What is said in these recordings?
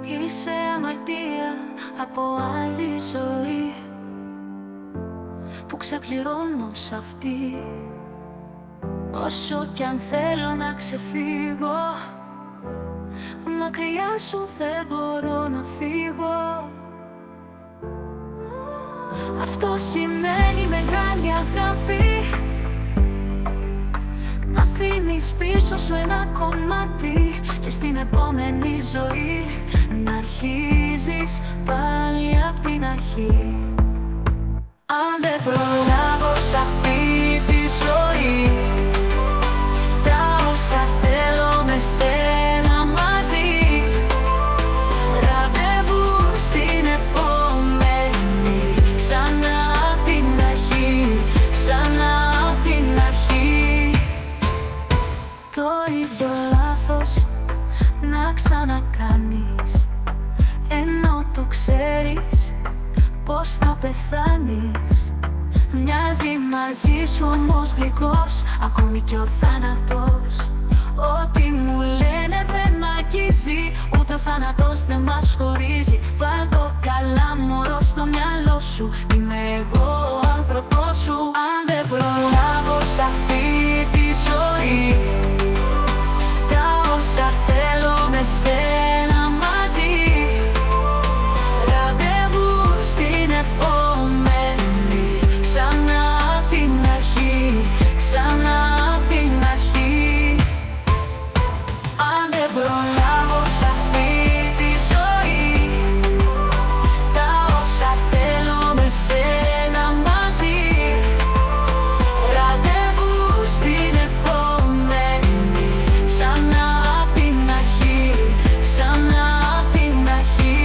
Είσαι αμαρτία από άλλη ζωή που ξεπληρώνω σ' αυτή. Όσο κι αν θέλω να ξεφύγω, μακριά σου δεν μπορώ να φύγω. Αυτό σημαίνει μεγάλη αγάπη, να αφήνεις πίσω σου ένα κομμάτι και στην επόμενη ζωή να αρχίζεις πάλι απ' την αρχή. Αν δεν προλάβω σ' αυτή τη ζωή, τα όσα θέλω με σένα μαζί, ραντεβού στην επόμενη, ξανά απ' την αρχή, ξανά απ' την αρχή. Το ίδιο λάθος να ξανακάνεις, ενώ το ξέρεις πως θα πεθάνεις. Μοιάζει μαζί σου όμως γλυκός, ακόμη κι ο θάνατος. Ό,τι μου λένε δεν μ' αγγίζει, ούτε ο θάνατος δεν μας χωρίζει. Βάλ' το καλά μωρό στο μυαλό σου, είμαι εγώ ο άνθρωπός σου. Αν δεν προλάβω σ' αυτή τη ζωή, τα όσα θέλω με σένα μαζί, ραντεβού στην επόμενη, ξανά απ' την αρχή, ξανά απ' την αρχή. Αν δεν προλάβω σ' αυτή τη ζωή, τα όσα θέλω με σένα μαζί, ραντεβού στην επόμενη, ξανά απ' την αρχή, ξανά απ' την αρχή.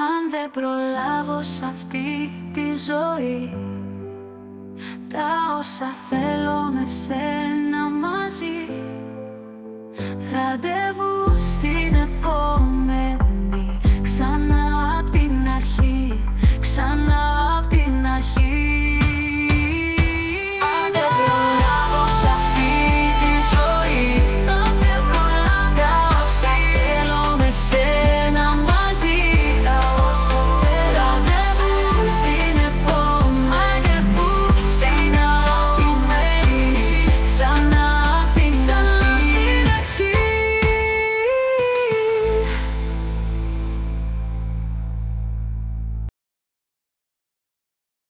Αν δεν προλάβω σ' αυτή τη ζωή, τα όσα θέλω με σένα μαζί,